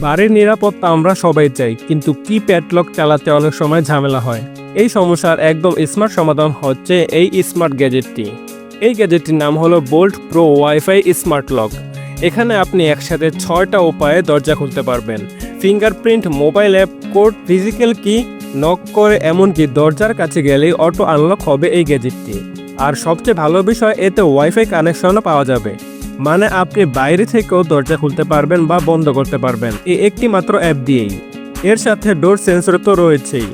বাড়ির নিরাপত্তা আমরা সবাই চাই, কিন্তু কিপ্যাড লক চালাতে অনেক সময় ঝামেলা হয়। এই সমস্যার একদম স্মার্ট সমাধান হচ্ছে এই স্মার্ট গ্যাজেটটি। এই গ্যাজেটটির নাম হলো bolt pro wifi smart lock. এখানে আপনি একসাথে 6টা উপায়ে দরজা খুলতে পারবেন। Fingerprint, mobile app, code, physical key, knock করে, এমনকি দরজার কাছে গেলেই অটো আনলক হবে এই গ্যাজেটটি। আর সবচেয়ে ভালো বিষয়, এতে ওয়াইফাই কানেকশনও পাওয়া যাবে, মানে আপনি বাইরে থেকেও দরজা খুলতে পারবেন বা বন্ধ করতে পারবেন এই একটি মাত্র অ্যাপ দিয়েই। এর সাথে ডোর সেন্সর তো রয়েছেই,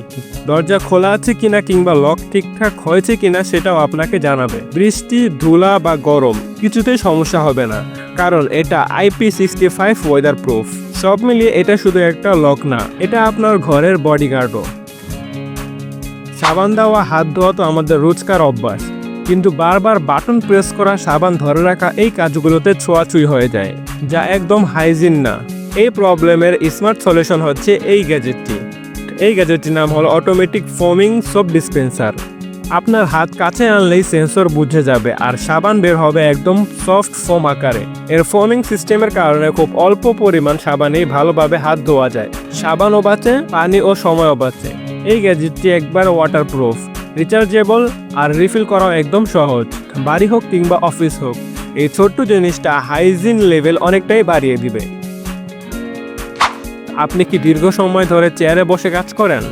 দরজা খোলা আছে কিনা কিংবা লক ঠিকঠাক হয়েছে কিনা সেটাও আপনাকে জানাবে। বৃষ্টি, ধুলা বা গরম কিছুতেই সমস্যা হবে না, কারণ এটা IP65 ওয়েদার প্রুফ। সব মিলিয়ে এটা শুধু একটা লক না, এটা আপনার ঘরের বডিগার্ডও। সাবান দেওয়া, হাত ধোয়া তো আমাদের রোজকার অভ্যাস, কিন্তু বারবার বাটন প্রেস করা, সাবান ধরে রাখা, এই কাজগুলোতে ছোঁয়াছুঁই হয়ে যায়, যা একদম হাইজিন না। এই প্রবলেমের স্মার্ট সলিউশন হচ্ছে এই গ্যাজেটটি। এই গ্যাজেটটির নাম হলো অটোমেটিক ফোমিং সোপ ডিসপেন্সার। আপনার হাত কাছে আনলেই সেন্সর বুঝে যাবে আর সাবান বের হবে একদম সফট ফোম আকারে। এর ফোমিং সিস্টেমের কারণে খুব অল্প পরিমাণ সাবানেই ভালোভাবে হাত ধোয়া যায়। সাবানও বাঁচে, পানি ও সময়ও বাঁচে। এই গ্যাজেটটি একবার ওয়াটারপ্রুফ, রিচার্জেবল আর রিফিল করাও একদম সহজ। বাড়ি হোক কিংবা অফিস হোক, এই ছোট্ট জিনিসটা হাইজিন লেভেল অনেকটাই বাড়িয়ে দিবে। আপনি কি দীর্ঘ সময় ধরে চেয়ারে বসে কাজ করেন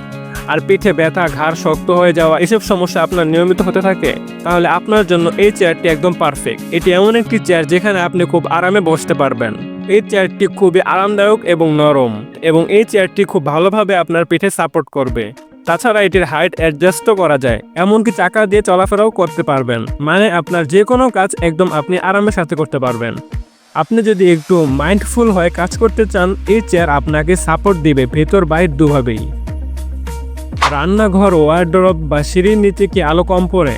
আর পিঠে ব্যথা, ঘাড় শক্ত হয়ে যাওয়া, এসব সমস্যা আপনার নিয়মিত হতে থাকে? তাহলে আপনার জন্য এই চেয়ারটি একদম পারফেক্ট। এটি এমন একটি চেয়ার যেখানে আপনি খুব আরামে বসতে পারবেন। এই চেয়ারটি খুবই আরামদায়ক এবং নরম, এবং এই চেয়ারটি খুব ভালোভাবে আপনার পিঠে সাপোর্ট করবে। তাছাড়া এটির হাইট অ্যাডজাস্টও করা যায়, এমনকি চাকা দিয়ে চলাফেরাও করতে পারবেন, মানে আপনার যে কোনো কাজ একদম আপনি আরামের সাথে করতে পারবেন। আপনি যদি একটু মাইন্ডফুল হয়ে কাজ করতে চান, এই চেয়ার আপনাকে সাপোর্ট দিবে ভেতর বাইর দুভাবেই। রান্নাঘর, ওয়ারড্রব বা সিঁড়ির নিচে কি আলো কম পড়ে,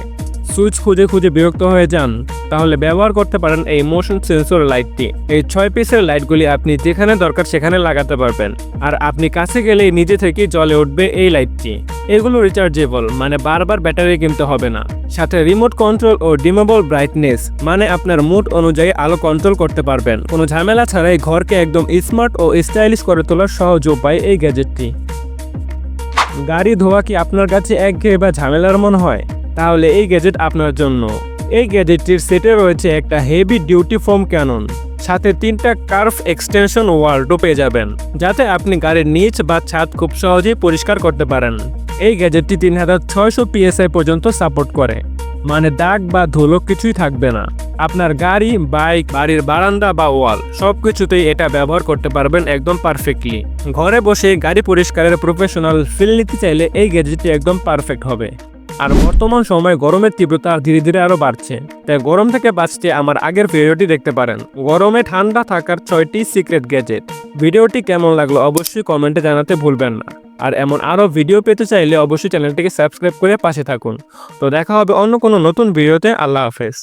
সুইচ খুঁজে খুঁজে বিরক্ত হয়ে যান? তাহলে ব্যবহার করতে পারেন এই মোশন সেন্সর লাইটটি। এই 6 পিসের লাইটগুলি আপনি যেখানে দরকার সেখানে লাগাতে পারবেন, আর আপনি কাছে গেলেই নিজে থেকেই জ্বলে উঠবে এই লাইটটি। এগুলো রিচার্জেবল, মানে বারবার ব্যাটারি কিনতে হবে না। সাথে রিমোট কন্ট্রোল ও ডিমেবল ব্রাইটনেস, মানে আপনার মুড অনুযায়ী আলো কন্ট্রোল করতে পারবেন। কোনো ঝামেলা ছাড়াই ঘরকে একদম স্মার্ট ও স্টাইলিশ করে তোলার সহজ উপায় এই গ্যাজেটটি। গাড়ি ধোয়া কি আপনার কাছে একঘেয়ে বা ঝামেলার মনে হয়? তাহলে এই গ্যাজেট আপনার জন্য। এই গ্যাজেটটির সেটে রয়েছে একটা হেভি ডিউটি ফোম ক্যানন, সাথে 3টা কার্ভ এক্সটেনশন ওয়ার্ডও পেয়ে যাবেন, যাতে আপনি গাড়ির নিচ বা ছাদ খুব সহজেই পরিষ্কার করতে পারেন। এই গ্যাজেটটি 3600 PSI পর্যন্ত সাপোর্ট করে, মানে দাগ বা ধুলো কিছুই থাকবে না। আপনার গাড়ি, বাইক, বাড়ির বারান্দা বা ওয়াল সবকিছুতেই এটা ব্যবহার করতে পারবেন একদম পারফেক্টলি। ঘরে বসে গাড়ি পরিষ্কারের প্রফেশনাল ফিল নিতে চাইলে এই গ্যাজেটটি একদম পারফেক্ট হবে। আর বর্তমান সময়ে গরমের তীব্রতা ধীরে ধীরে আরো বাড়ছে, তাই গরম থেকে বাঁচতে আমার আগের ভিডিওটি দেখতে পারেন, গরমে ঠান্ডা থাকার 6টি সিক্রেট গ্যাজেট। ভিডিওটি কেমন লাগলো অবশ্যই কমেন্টে জানাতে ভুলবেন না। আর এমন আরো ভিডিও পেতে চাইলে অবশ্যই চ্যানেলটিকে সাবস্ক্রাইব করে পাশে থাকুন। তো দেখা হবে অন্য কোনো নতুন ভিডিওতে। আল্লাহ হাফেজ।